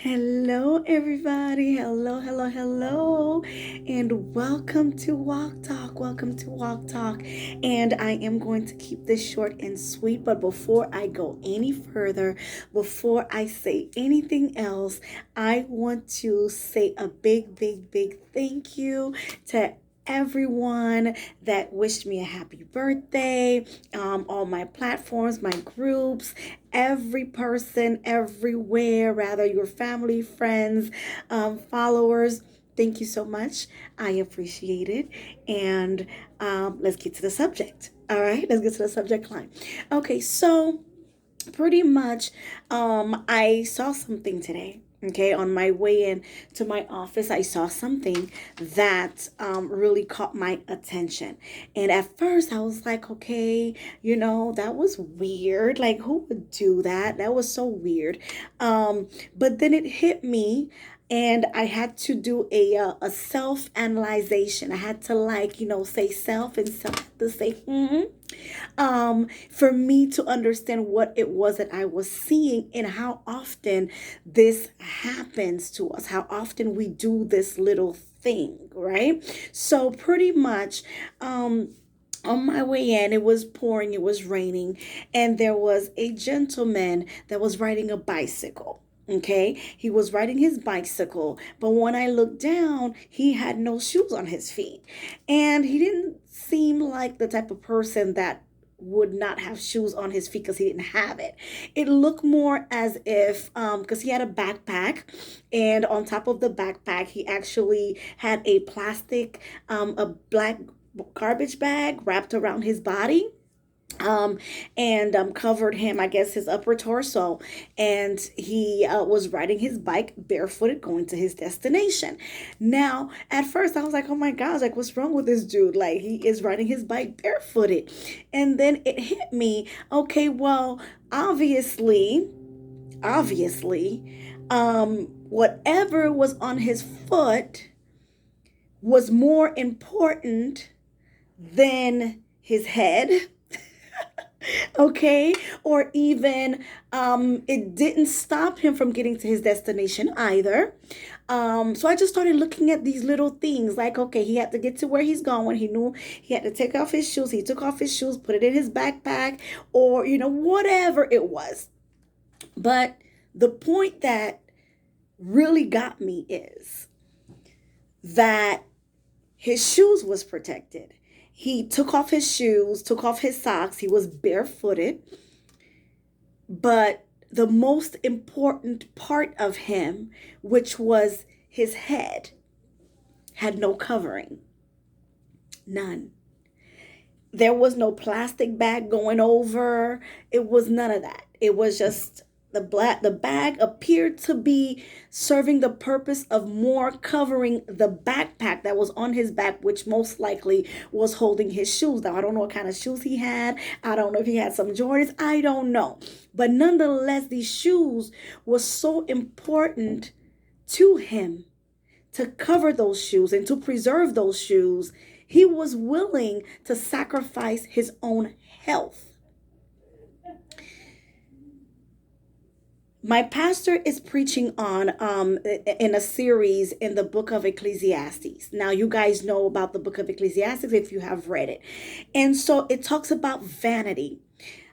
Hello, everybody. Hello, hello, hello. And welcome to Walk Talk. Welcome to Walk Talk. And I am going to keep this short and sweet. But before I go any further, before I say anything else, I want to say a big, big, big thank you to everyone that wished me a happy birthday, all my platforms, my groups, every person everywhere, rather your family, friends, followers. Thank you so much. I appreciate it. And let's get to the subject. All right, let's get to the subject line. Okay, so pretty much I saw something today. Okay, on my way in to my office, I saw something that really caught my attention. And at first, I was like, okay, that was weird. Like, who would do that? That was so weird. But then it hit me, and I had to do a self analyzation. I had to, like, say self and self to say, for me to understand what it was that I was seeing and how often this happens to us, how often we do this little thing, right? So, pretty much, on my way in, it was pouring, it was raining, and there was a gentleman that was riding a bicycle. Okay, he was riding his bicycle, but when I looked down, he had no shoes on his feet. And he didn't seem like the type of person that would not have shoes on his feet because he didn't have it. It looked more as if because he had a backpack, and on top of the backpack he actually had a plastic a black garbage bag wrapped around his body, um and covered him, I guess, his upper torso. And he was riding his bike barefooted going to his destination. Now at first I was like, oh my gosh, like, what's wrong with this dude? Like, he is riding his bike barefooted. And then it hit me, okay, well, obviously, whatever was on his foot was more important than his head. Okay, or even it didn't stop him from getting to his destination either. So I just started looking at these little things, like, okay, he had to get to where he's going. He knew he had to take off his shoes. He took off his shoes, put it in his backpack, or whatever it was. But the point that really got me is that his shoes was protected. He took off his shoes, took off his socks. He was barefooted. But the most important part of him, which was his head, had no covering. None. There was no plastic bag going over. It was none of that. It was just the bag appeared to be serving the purpose of more covering the backpack that was on his back, which most likely was holding his shoes. Now I don't know what kind of shoes he had. I don't know if he had some Jordans. I don't know. But nonetheless, these shoes were so important to him, to cover those shoes and to preserve those shoes. He was willing to sacrifice his own health. My pastor is preaching on in a series in the book of Ecclesiastes. Now you guys know about the book of Ecclesiastes if you have read it. And so it talks about vanity.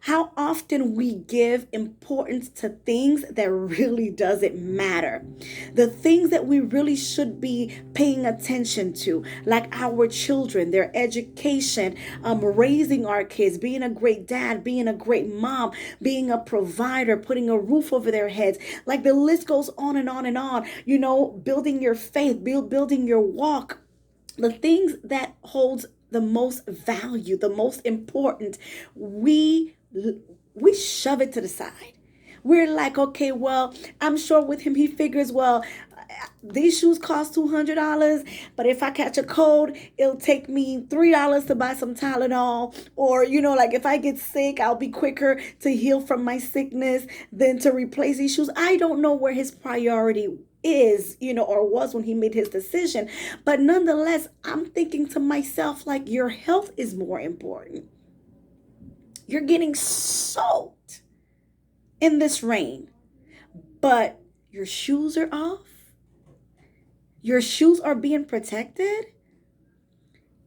How often we give importance to things that really doesn't matter. The things that we really should be paying attention to, like our children, their education, raising our kids, being a great dad, being a great mom, being a provider, putting a roof over their heads. Like, the list goes on and on and on. Building your faith, building your walk. The things that holds the most value, the most important, we shove it to the side. We're like, okay, well, I'm sure with him he figures, well, these shoes cost $200, but if I catch a cold, it'll take me $3 to buy some Tylenol. Or, like, if I get sick, I'll be quicker to heal from my sickness than to replace these shoes. I don't know where his priority is, or was when he made his decision. But nonetheless, I'm thinking to myself, like, your health is more important. You're getting soaked in this rain, but Your shoes are off. Your shoes are being protected.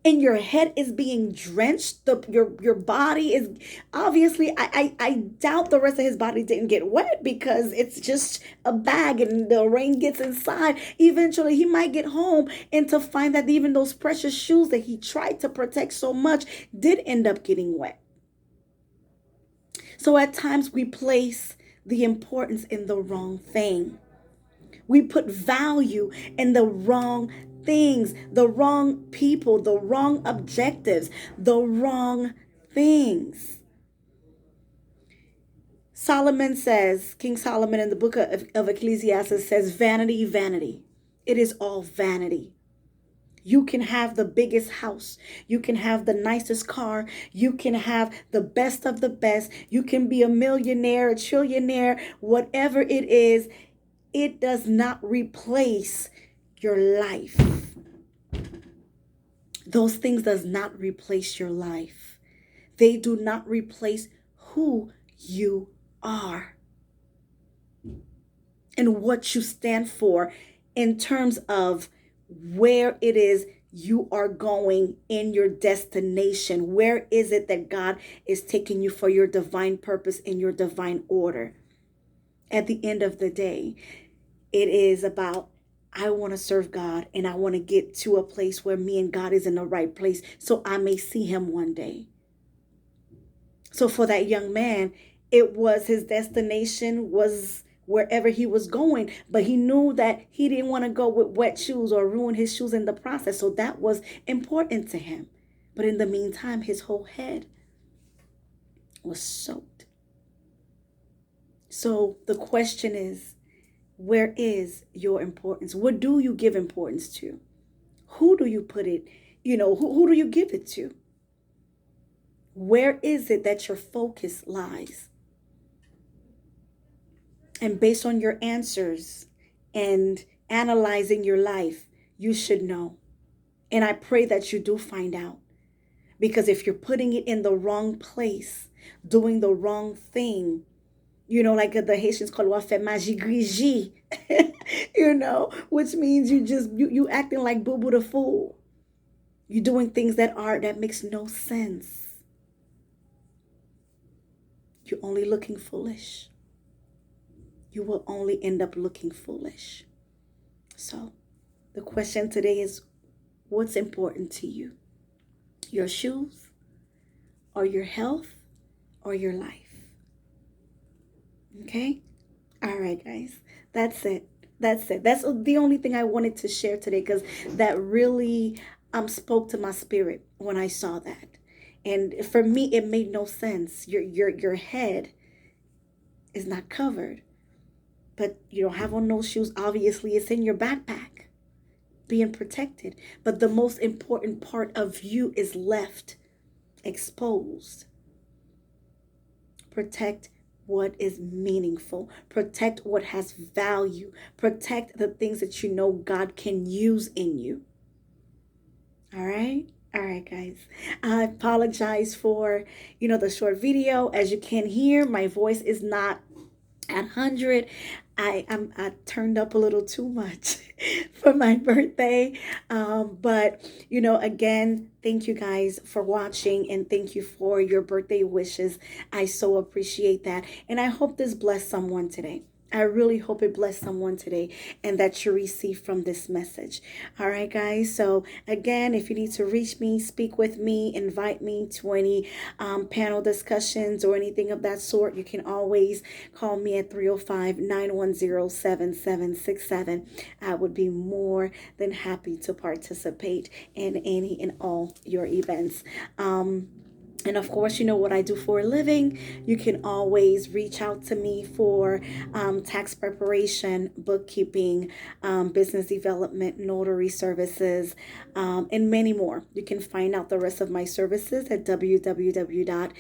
And your head is being drenched. Your body is obviously, I doubt the rest of his body didn't get wet because it's just a bag and the rain gets inside. Eventually he might get home and to find that even those precious shoes that he tried to protect so much did end up getting wet. So at times we place the importance in the wrong thing. We put value in the wrong things, the wrong people, the wrong objectives, the wrong things. Solomon says, King Solomon in the book of Ecclesiastes says, vanity, vanity. It is all vanity. You can have the biggest house. You can have the nicest car. You can have the best of the best. You can be a millionaire, a trillionaire, whatever it is. It does not replace your life. Those things does not replace your life. They do not replace who you are and what you stand for in terms of where it is you are going in your destination. Where is it that God is taking you for your divine purpose and your divine order? At the end of the day, it is about, I want to serve God and I want to get to a place where me and God is in the right place so I may see him one day. So for that young man, it was his destination was wherever he was going, but he knew that he didn't want to go with wet shoes or ruin his shoes in the process. So that was important to him. But in the meantime, his whole head was soaked. So the question is, where is your importance? What do you give importance to? Who do you put it? Who do you give it to? Where is it that your focus lies? And based on your answers and analyzing your life, you should know. And I pray that you do find out. Because if you're putting it in the wrong place, doing the wrong thing, like the Haitians call it fait magie grigi, which means you acting like boo boo the fool. You're doing things that makes no sense. You're only looking foolish. You will only end up looking foolish. So the question today is, what's important to you? Your shoes or your health or your life? Okay? All right, guys. That's it. That's the only thing I wanted to share today because that really spoke to my spirit when I saw that. And for me, it made no sense. Your head is not covered, but you don't have on those shoes. Obviously, it's in your backpack, being protected. But the most important part of you is left exposed. Protect what is meaningful. Protect what has value. Protect the things that you know God can use in you. All right? All right, guys. I apologize for, the short video. As you can hear, my voice is not at 100. I turned up a little too much for my birthday. But, again, thank you guys for watching and thank you for your birthday wishes. I so appreciate that. And I hope this blessed someone today. I really hope it blessed someone today and that you receive from this message. All right, guys. So again, if you need to reach me, speak with me, invite me to any panel discussions or anything of that sort, you can always call me at 305-910-7767. I would be more than happy to participate in any and all your events. And of course, you know what I do for a living. You can always reach out to me for tax preparation, bookkeeping, business development, notary services, and many more. You can find out the rest of my services at www.eden,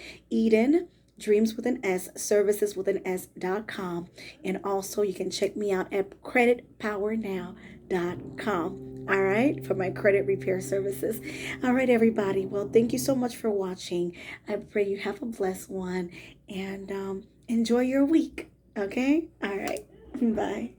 dreams with an S, services with an S.com. And also you can check me out at creditpowernow.com. All right, for my credit repair services. All right, everybody. Well, thank you so much for watching. I pray you have a blessed one and enjoy your week. Okay? All right. Bye.